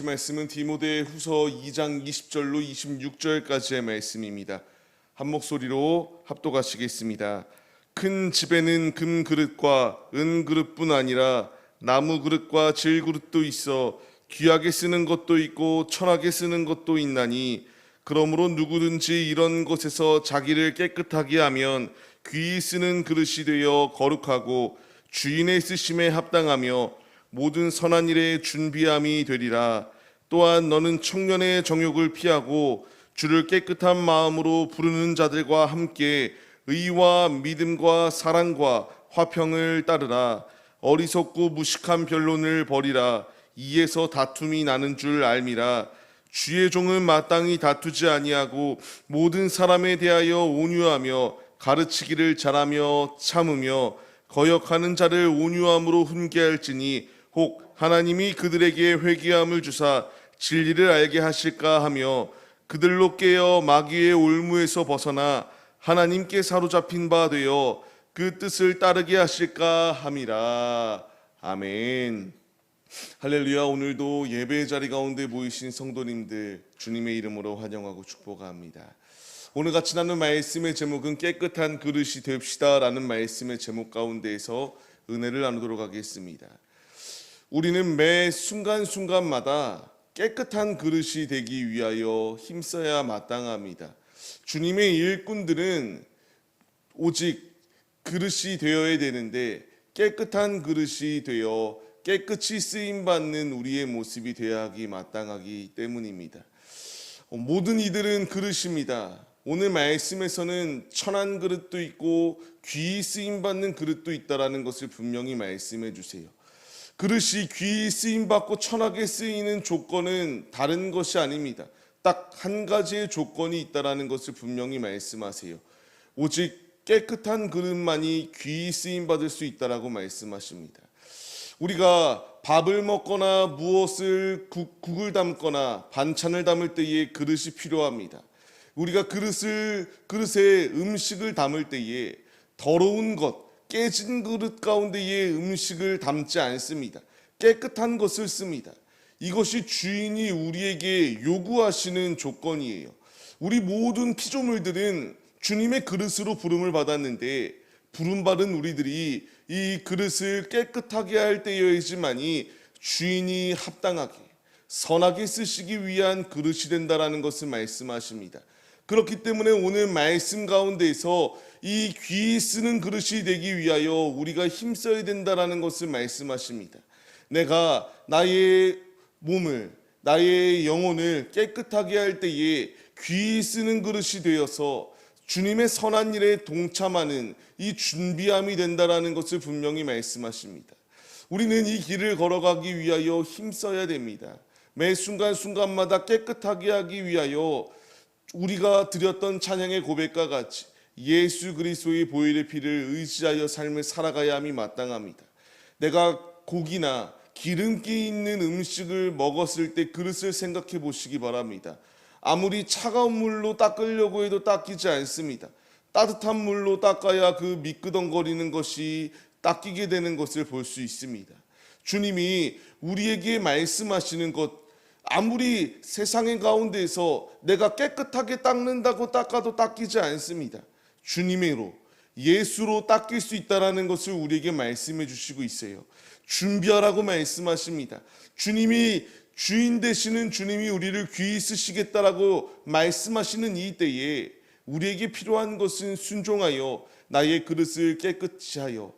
말씀은 디모데후서 2장 20절로 26절까지의 말씀입니다. 한 목소리로 합독하시겠습니다. 큰 집에는 금 그릇과 은 그릇뿐 아니라 나무 그릇과 질 그릇도 있어 귀하게 쓰는 것도 있고 천하게 쓰는 것도 있나니, 그러므로 누구든지 이런 것에서 자기를 깨끗하게 하면 귀히 쓰는 그릇이 되어 거룩하고 주인의 쓰심에 합당하며 모든 선한 일에 준비함이 되리라. 또한 너는 청년의 정욕을 피하고 주를 깨끗한 마음으로 부르는 자들과 함께 의와 믿음과 사랑과 화평을 따르라. 어리석고 무식한 변론을 버리라. 이에서 다툼이 나는 줄 알미라. 주의 종은 마땅히 다투지 아니하고 모든 사람에 대하여 온유하며 가르치기를 잘하며 참으며 거역하는 자를 온유함으로 훈계할지니, 혹 하나님이 그들에게 회개함을 주사 진리를 알게 하실까 하며 그들로 깨어 마귀의 올무에서 벗어나 하나님께 사로잡힌 바 되어 그 뜻을 따르게 하실까 함이라. 아멘. 할렐루야. 오늘도 예배의 자리 가운데 모이신 성도님들 주님의 이름으로 환영하고 축복합니다. 오늘 같이 나눈 말씀의 제목은 깨끗한 그릇이 됩시다 라는 말씀의 제목 가운데에서 은혜를 나누도록 하겠습니다. 우리는 매 순간순간마다 깨끗한 그릇이 되기 위하여 힘써야 마땅합니다. 주님의 일꾼들은 오직 그릇이 되어야 되는데 깨끗한 그릇이 되어 깨끗이 쓰임받는 우리의 모습이 되어야 하기 마땅하기 때문입니다. 모든 이들은 그릇입니다. 오늘 말씀에서는 천한 그릇도 있고 귀히 쓰임받는 그릇도 있다라는 것을 분명히 말씀해 주세요. 그릇이 귀히 쓰임받고 천하게 쓰이는 조건은 다른 것이 아닙니다. 딱 한 가지의 조건이 있다라는 것을 분명히 말씀하세요. 오직 깨끗한 그릇만이 귀히 쓰임받을 수 있다라고 말씀하십니다. 우리가 밥을 먹거나 무엇을 국을 담거나 반찬을 담을 때에 그릇이 필요합니다. 우리가 그릇에 음식을 담을 때에 더러운 것, 깨진 그릇 가운데에 음식을 담지 않습니다. 깨끗한 것을 씁니다. 이것이 주인이 우리에게 요구하시는 조건이에요. 우리 모든 피조물들은 주님의 그릇으로 부름을 받았는데, 부름받은 우리들이 이 그릇을 깨끗하게 할 때여야지만이 주인이 합당하게 선하게 쓰시기 위한 그릇이 된다라는 것을 말씀하십니다. 그렇기 때문에 오늘 말씀 가운데에서 이 귀히 쓰는 그릇이 되기 위하여 우리가 힘써야 된다라는 것을 말씀하십니다. 내가 나의 몸을, 나의 영혼을 깨끗하게 할 때에 귀히 쓰는 그릇이 되어서 주님의 선한 일에 동참하는 이 준비함이 된다라는 것을 분명히 말씀하십니다. 우리는 이 길을 걸어가기 위하여 힘써야 됩니다. 매 순간순간마다 깨끗하게 하기 위하여 우리가 드렸던 찬양의 고백과 같이 예수 그리스도의 보혈의 피를 의지하여 삶을 살아가야 함이 마땅합니다. 내가 고기나 기름기 있는 음식을 먹었을 때 그릇을 생각해 보시기 바랍니다. 아무리 차가운 물로 닦으려고 해도 닦이지 않습니다. 따뜻한 물로 닦아야 그 미끄덩거리는 것이 닦이게 되는 것을 볼 수 있습니다. 주님이 우리에게 말씀하시는 것, 아무리 세상의 가운데에서 내가 깨끗하게 닦는다고 닦아도 닦이지 않습니다. 주님으로, 예수로 닦일 수 있다는 것을 우리에게 말씀해 주시고 있어요. 준비하라고 말씀하십니다. 주님이 주인 되시는 주님이 우리를 귀히 쓰시겠다라고 말씀하시는 이 때에 우리에게 필요한 것은 순종하여 나의 그릇을 깨끗이 하여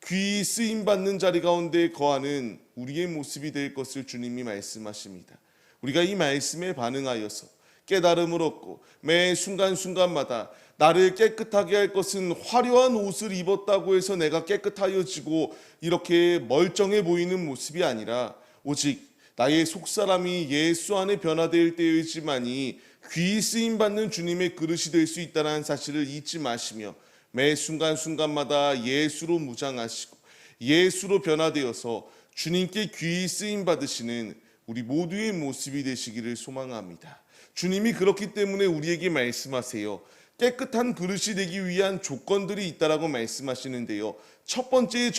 귀히 쓰임받는 자리 가운데 거하는 우리의 모습이 될 것을 주님이 말씀하십니다. 우리가 이 말씀에 반응하여서 깨달음을 얻고 매 순간순간마다 나를 깨끗하게 할 것은 화려한 옷을 입었다고 해서 내가 깨끗하여지고 이렇게 멀쩡해 보이는 모습이 아니라 오직 나의 속사람이 예수 안에 변화될 때이지만이 귀히 쓰임받는 주님의 그릇이 될 수 있다는 사실을 잊지 마시며 매 순간순간마다 예수로 무장하시고 예수로 변화되어서 주님께 귀히 쓰임받으시는 우리 모두의 모습이 되시기를 소망합니다. 주님이 그렇기 때문에 우리에게 말씀하세요. 깨끗한 그릇이 되기 위한 조건들이 있다라고 말씀하시는데요. 첫 번째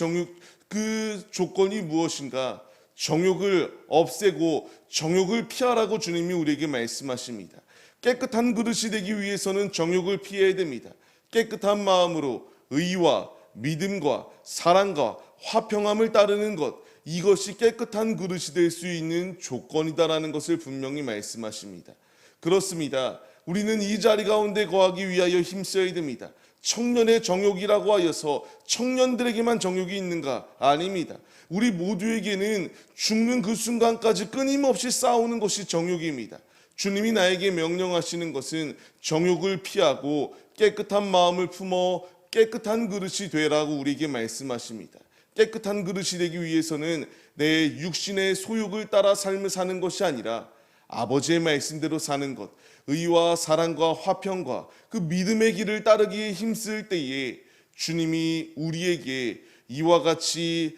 그 조건이 무엇인가? 정욕을 없애고 정욕을 피하라고 주님이 우리에게 말씀하십니다. 깨끗한 그릇이 되기 위해서는 정욕을 피해야 됩니다. 깨끗한 마음으로 의와 믿음과 사랑과 화평함을 따르는 것, 이것이 깨끗한 그릇이 될 수 있는 조건이다라는 것을 분명히 말씀하십니다. 그렇습니다. 우리는 이 자리 가운데 거하기 위하여 힘써야 됩니다. 청년의 정욕이라고 하여서 청년들에게만 정욕이 있는가? 아닙니다. 우리 모두에게는 죽는 그 순간까지 끊임없이 싸우는 것이 정욕입니다. 주님이 나에게 명령하시는 것은 정욕을 피하고 깨끗한 마음을 품어 깨끗한 그릇이 되라고 우리에게 말씀하십니다. 깨끗한 그릇이 되기 위해서는 내 육신의 소욕을 따라 삶을 사는 것이 아니라 아버지의 말씀대로 사는 것, 의와 사랑과 화평과 그 믿음의 길을 따르기에 힘쓸 때에 주님이 우리에게 이와 같이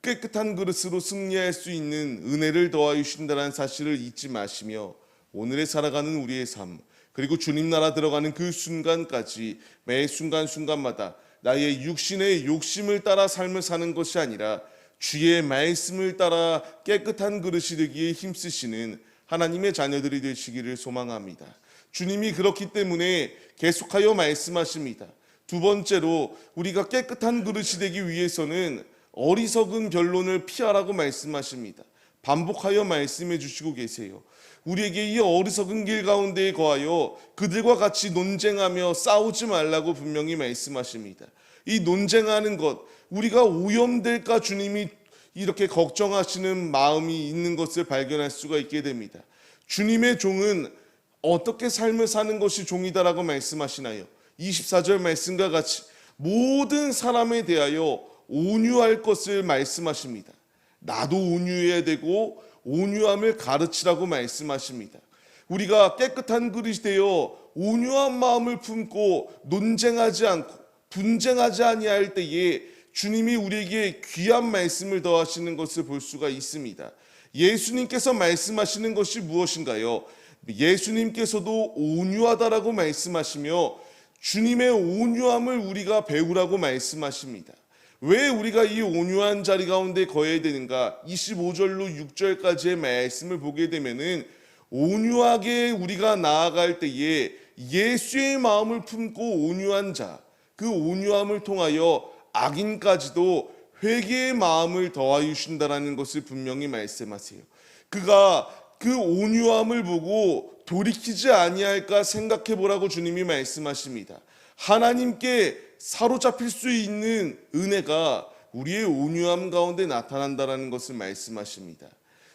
깨끗한 그릇으로 승리할 수 있는 은혜를 더하여 주신다는 사실을 잊지 마시며 오늘에 살아가는 우리의 삶, 그리고 주님 나라 들어가는 그 순간까지 매 순간순간마다 나의 육신의 욕심을 따라 삶을 사는 것이 아니라 주의 말씀을 따라 깨끗한 그릇이 되기에 힘쓰시는 하나님의 자녀들이 되시기를 소망합니다. 주님이 그렇기 때문에 계속하여 말씀하십니다. 두 번째로 우리가 깨끗한 그릇이 되기 위해서는 어리석은 변론을 피하라고 말씀하십니다. 반복하여 말씀해 주시고 계세요. 우리에게 이 어리석은 길 가운데에 거하여 그들과 같이 논쟁하며 싸우지 말라고 분명히 말씀하십니다. 이 논쟁하는 것, 우리가 오염될까 주님이 이렇게 걱정하시는 마음이 있는 것을 발견할 수가 있게 됩니다. 주님의 종은 어떻게 삶을 사는 것이 종이다라고 말씀하시나요? 24절 말씀과 같이 모든 사람에 대하여 온유할 것을 말씀하십니다. 나도 온유해야 되고 온유함을 가르치라고 말씀하십니다. 우리가 깨끗한 그릇이 되어 온유한 마음을 품고 논쟁하지 않고 분쟁하지 아니할 때에 주님이 우리에게 귀한 말씀을 더하시는 것을 볼 수가 있습니다. 예수님께서 말씀하시는 것이 무엇인가요? 예수님께서도 온유하다라고 말씀하시며 주님의 온유함을 우리가 배우라고 말씀하십니다. 왜 우리가 이 온유한 자리 가운데 거해야 되는가? 25절로 6절까지의 말씀을 보게 되면은 온유하게 우리가 나아갈 때에 예수의 마음을 품고 온유한 자, 그 온유함을 통하여 악인까지도 회개의 마음을 더하여 주신다라는 것을 분명히 말씀하세요. 그가 그 온유함을 보고 돌이키지 아니할까 생각해 보라고 주님이 말씀하십니다. 하나님께 사로잡힐 수 있는 은혜가 우리의 온유함 가운데 나타난다라는 것을 말씀하십니다.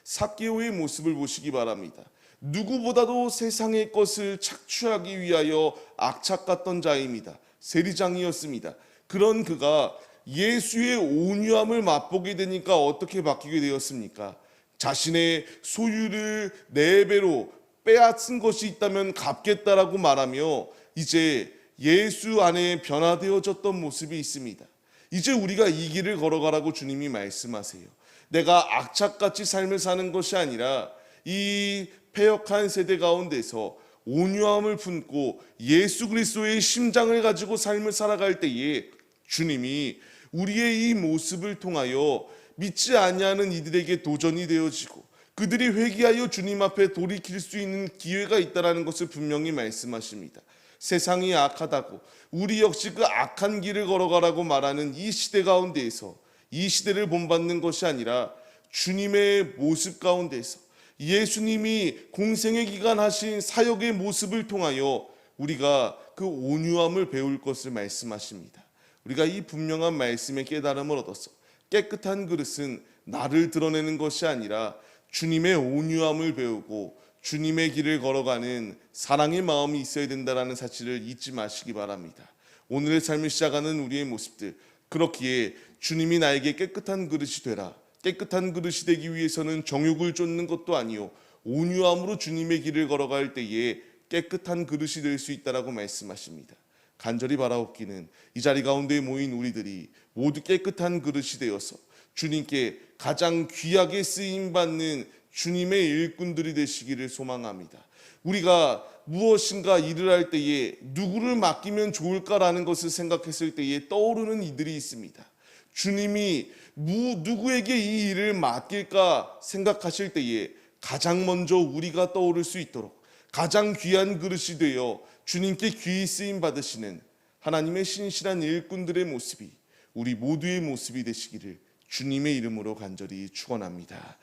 삭개오의 모습을 보시기 바랍니다. 누구보다도 세상의 것을 착취하기 위하여 악착같던 자입니다. 세리장이었습니다. 그런 그가 예수의 온유함을 맛보게 되니까 어떻게 바뀌게 되었습니까? 자신의 소유를 4배로 빼앗은 것이 있다면 갚겠다라고 말하며 이제 예수 안에 변화되어졌던 모습이 있습니다. 이제 우리가 이 길을 걸어가라고 주님이 말씀하세요. 내가 악착같이 삶을 사는 것이 아니라 이 패역한 세대 가운데서 온유함을 품고 예수 그리스도의 심장을 가지고 삶을 살아갈 때에 주님이 우리의 이 모습을 통하여 믿지 아니하는 이들에게 도전이 되어지고 그들이 회개하여 주님 앞에 돌이킬 수 있는 기회가 있다는 것을 분명히 말씀하십니다. 세상이 악하다고 우리 역시 그 악한 길을 걸어가라고 말하는 이 시대 가운데에서 이 시대를 본받는 것이 아니라 주님의 모습 가운데서 예수님이 공생의 기간 하신 사역의 모습을 통하여 우리가 그 온유함을 배울 것을 말씀하십니다. 우리가 이 분명한 말씀의 깨달음을 얻어서 깨끗한 그릇은 나를 드러내는 것이 아니라 주님의 온유함을 배우고 주님의 길을 걸어가는 사랑의 마음이 있어야 된다는 사실을 잊지 마시기 바랍니다. 오늘의 삶을 시작하는 우리의 모습들, 그렇기에 주님이 나에게 깨끗한 그릇이 되라. 깨끗한 그릇이 되기 위해서는 정욕을 쫓는 것도 아니요 온유함으로 주님의 길을 걸어갈 때에 깨끗한 그릇이 될 수 있다라고 말씀하십니다. 간절히 바라옵기는 이 자리 가운데 모인 우리들이 모두 깨끗한 그릇이 되어서 주님께 가장 귀하게 쓰임받는 주님의 일꾼들이 되시기를 소망합니다. 우리가 무엇인가 일을 할 때에 누구를 맡기면 좋을까라는 것을 생각했을 때에 떠오르는 이들이 있습니다. 주님이 누구에게 이 일을 맡길까 생각하실 때에 가장 먼저 우리가 떠오를 수 있도록 가장 귀한 그릇이 되어 주님께 귀히 쓰임 받으시는 하나님의 신실한 일꾼들의 모습이 우리 모두의 모습이 되시기를 주님의 이름으로 간절히 축원합니다.